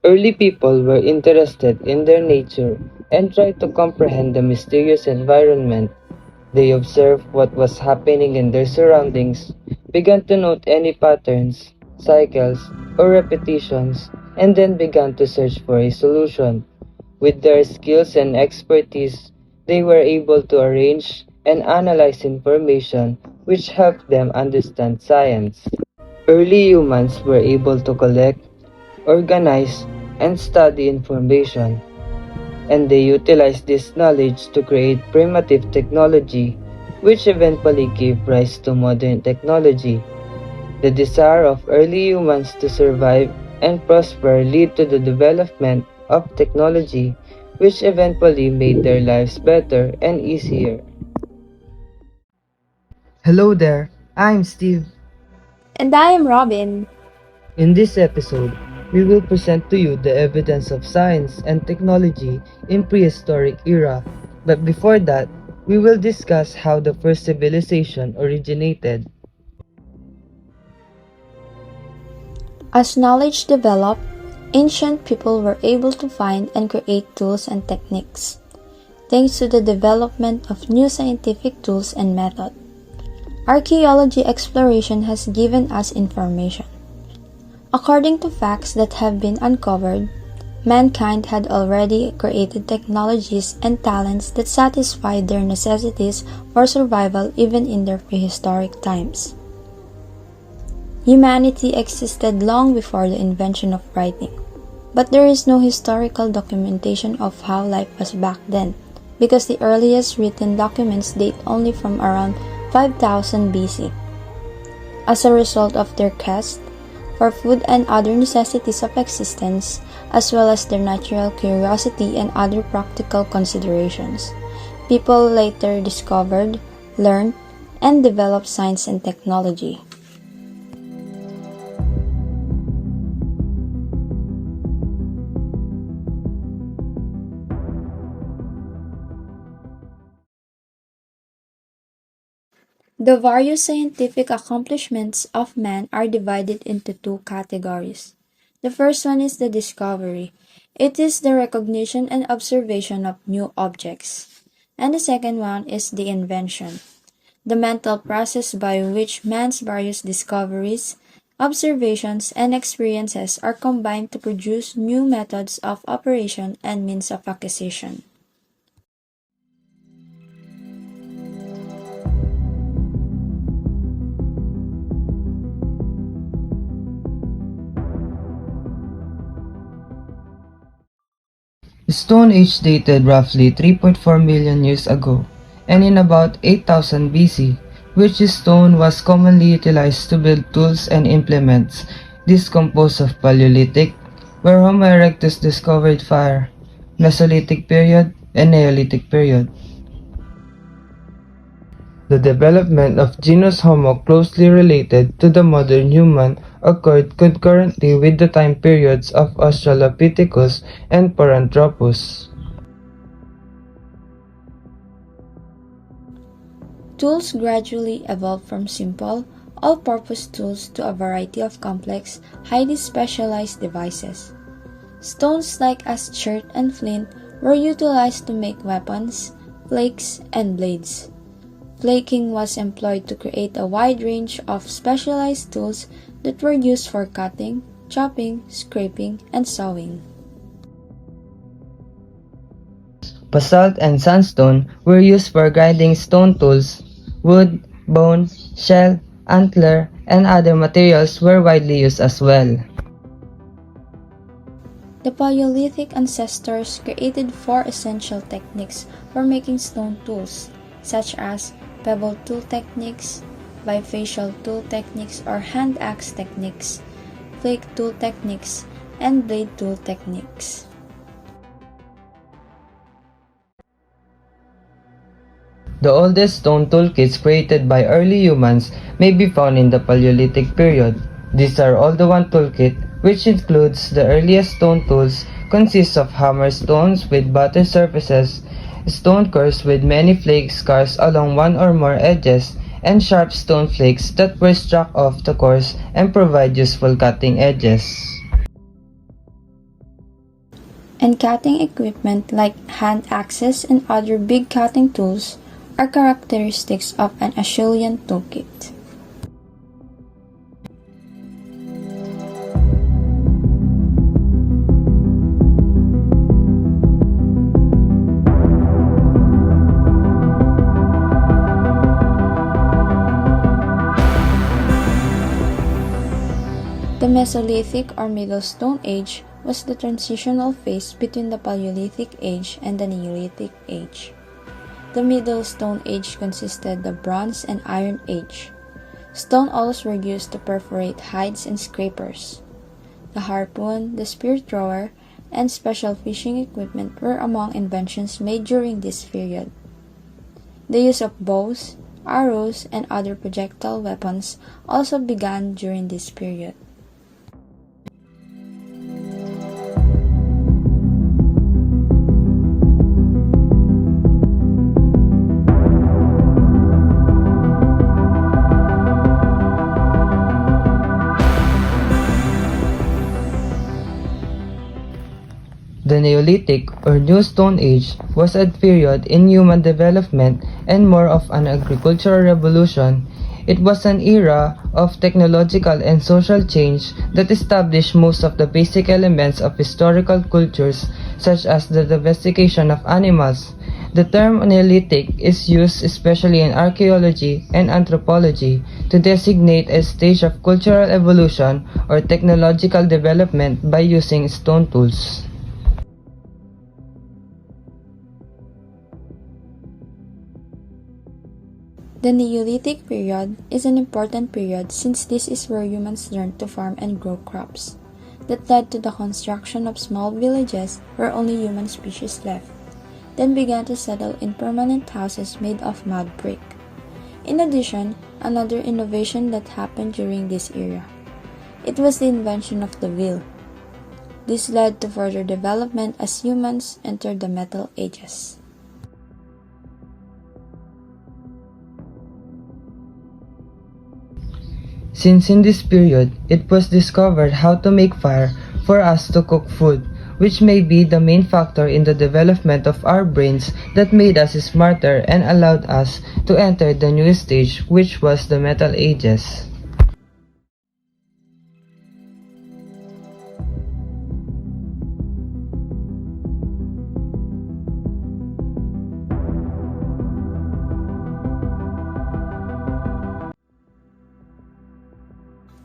Early people were interested in their nature and tried to comprehend the mysterious environment. They observed what was happening in their surroundings, began to note any patterns, cycles, or repetitions, and then began to search for a solution. With their skills and expertise, they were able to arrange and analyze information which helped them understand science. Early humans were able to collect, organize, and study information, and they utilized this knowledge to create primitive technology, which eventually gave rise to modern technology. The desire of early humans to survive and prosper led to the development of technology, which eventually made their lives better and easier. Hello there, I'm Steve. And I am Robin. In this episode, we will present to you the evidence of science and technology in prehistoric era. But before that, we will discuss how the first civilization originated. As knowledge developed, ancient people were able to find and create tools and techniques, thanks to the development of new scientific tools and methods. Archaeology exploration has given us information. According to facts that have been uncovered, mankind had already created technologies and talents that satisfied their necessities for survival even in their prehistoric times. Humanity existed long before the invention of writing, but there is no historical documentation of how life was back then, because the earliest written documents date only from around 5000 BC. As a result of their quest for food and other necessities of existence, as well as their natural curiosity and other practical considerations, people later discovered, learned, and developed science and technology. The various scientific accomplishments of man are divided into two categories. The first one is the discovery. It is the recognition and observation of new objects. And the second one is the invention, the mental process by which man's various discoveries, observations, and experiences are combined to produce new methods of operation and means of acquisition. Stone Age dated roughly 3.4 million years ago, and in about 8000 BC, which stone was commonly utilized to build tools and implements. This composed of Paleolithic, where Homo erectus discovered fire, Mesolithic period, and Neolithic period. The development of genus Homo closely related to the modern human occurred concurrently with the time periods of Australopithecus and Paranthropus. Tools gradually evolved from simple, all-purpose tools to a variety of complex, highly specialized devices. Stones like chert and flint were utilized to make weapons, flakes, and blades. Flaking was employed to create a wide range of specialized tools that were used for cutting, chopping, scraping, and sawing. Basalt and sandstone were used for grinding stone tools. Wood, bone, shell, antler, and other materials were widely used as well. The Paleolithic ancestors created four essential techniques for making stone tools, such as pebble tool techniques, bifacial tool techniques or hand axe techniques, flake tool techniques, and blade tool techniques. The oldest stone toolkits created by early humans may be found in the Paleolithic period. These are all the one toolkit, which includes the earliest stone tools, consists of hammer stones with butter surfaces, stone cores with many flake scars along one or more edges, and sharp stone flakes that were struck off the cores and provide useful cutting edges. The oldest stone toolkits created by early humans may be found in the Paleolithic period. These are all the one toolkit, which includes the earliest stone tools, consists of hammer stones with butter surfaces, stone cores with many flake scars along one or more edges, and sharp stone flakes that were struck off the cores and provide useful cutting edges. and cutting equipment like hand axes and other big cutting tools are characteristics of an Acheulean toolkit. The Mesolithic or Middle Stone Age was the transitional phase between the Paleolithic Age and the Neolithic Age. The Middle Stone Age consisted the Bronze and Iron Age. Stone awls were used to perforate hides and scrapers. The harpoon, the spear thrower, and special fishing equipment were among inventions made during this period. The use of bows, arrows, and other projectile weapons also began during this period. The Neolithic or New Stone Age was a period in human development and more of an agricultural revolution. It was an era of technological and social change that established most of the basic elements of historical cultures, such as the domestication of animals. The term Neolithic is used especially in archaeology and anthropology to designate a stage of cultural evolution or technological development by using stone tools. The Neolithic period is an important period since this is where humans learned to farm and grow crops. That led to the construction of small villages where only human species left, then began to settle in permanent houses made of mud brick. In addition, another innovation that happened during this era. It was the invention of the wheel. This led to further development as humans entered the Metal Ages. Since in this period, it was discovered how to make fire for us to cook food, which may be the main factor in the development of our brains that made us smarter and allowed us to enter the new stage, which was the Metal Ages.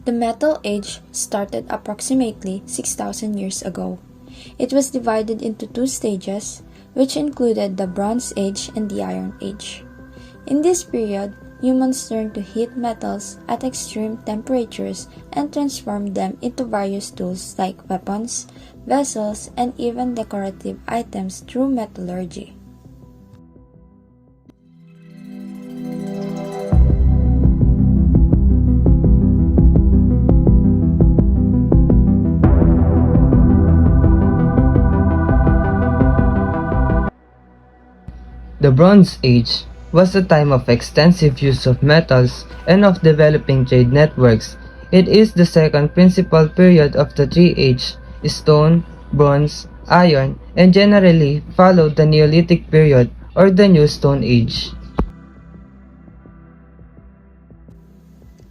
The Metal Age started approximately 6,000 years ago. It was divided into two stages, which included the Bronze Age and the Iron Age. In this period, humans learned to heat metals at extreme temperatures and transform them into various tools like weapons, vessels, and even decorative items through metallurgy. The Bronze Age was a time of extensive use of metals and of developing trade networks. It is the second principal period of the three Ages: stone, bronze, iron, and generally followed the Neolithic period or the New Stone Age.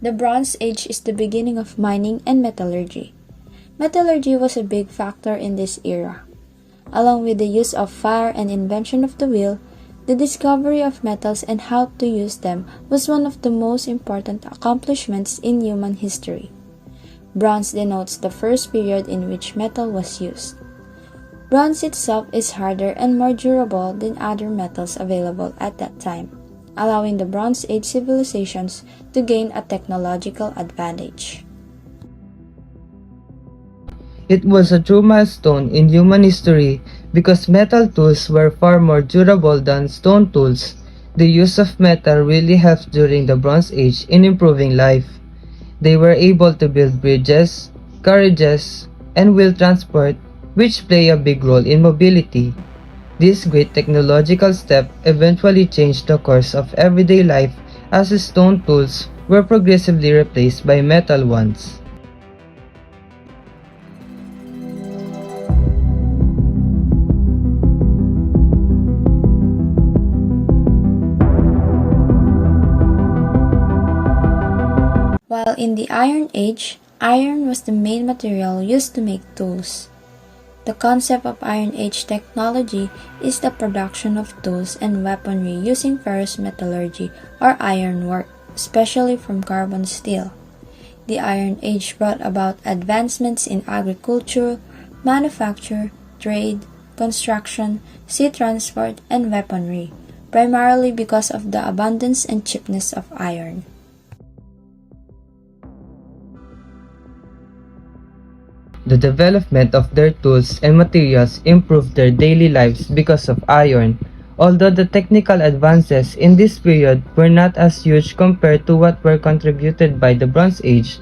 The Bronze Age is the beginning of mining and metallurgy. Metallurgy was a big factor in this era. Along with the use of fire and invention of the wheel, the discovery of metals and how to use them was one of the most important accomplishments in human history. Bronze denotes the first period in which metal was used. Bronze itself is harder and more durable than other metals available at that time, allowing the Bronze Age civilizations to gain a technological advantage. It was a true milestone in human history because metal tools were far more durable than stone tools. The use of metal really helped during the Bronze Age in improving life. They were able to build bridges, carriages, and wheel transport, which play a big role in mobility. This great technological step eventually changed the course of everyday life as stone tools were progressively replaced by metal ones. in the Iron Age, iron was the main material used to make tools. The concept of Iron Age technology is the production of tools and weaponry using ferrous metallurgy or ironwork, especially from carbon steel. The Iron Age brought about advancements in agriculture, manufacture, trade, construction, sea transport, and weaponry, primarily because of the abundance and cheapness of iron. The development of their tools and materials improved their daily lives because of iron. Although the technical advances in this period were not as huge compared to what were contributed by the Bronze Age,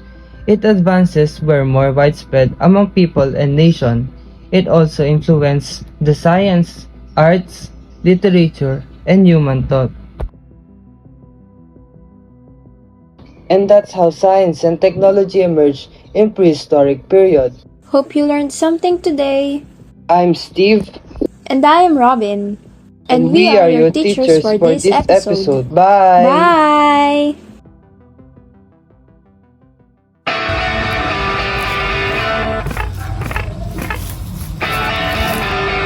its advances were more widespread among people and nations. It also influenced the science, arts, literature, and human thought. And that's how science and technology emerged in prehistoric period. Hope you learned something today. I'm Steve, And I am Robin. and we are your teachers for this episode. Bye! Bye!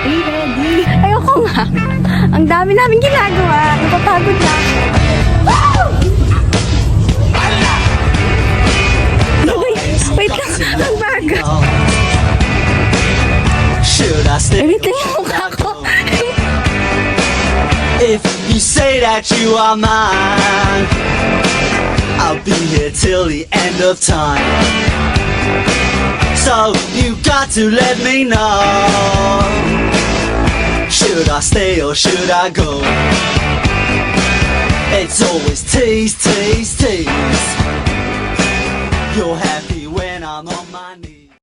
Ready? Ayoko nga. Ang dami namin ginagawa. Napapagod na ako. Wait lang. Ang baga. Should I stay? Wait lang yung mukha ko. If you say that you are mine, I'll be here till the end of time. So you got to let me know. Should I stay or should I go? It's always tease, tease, tease. You're happy.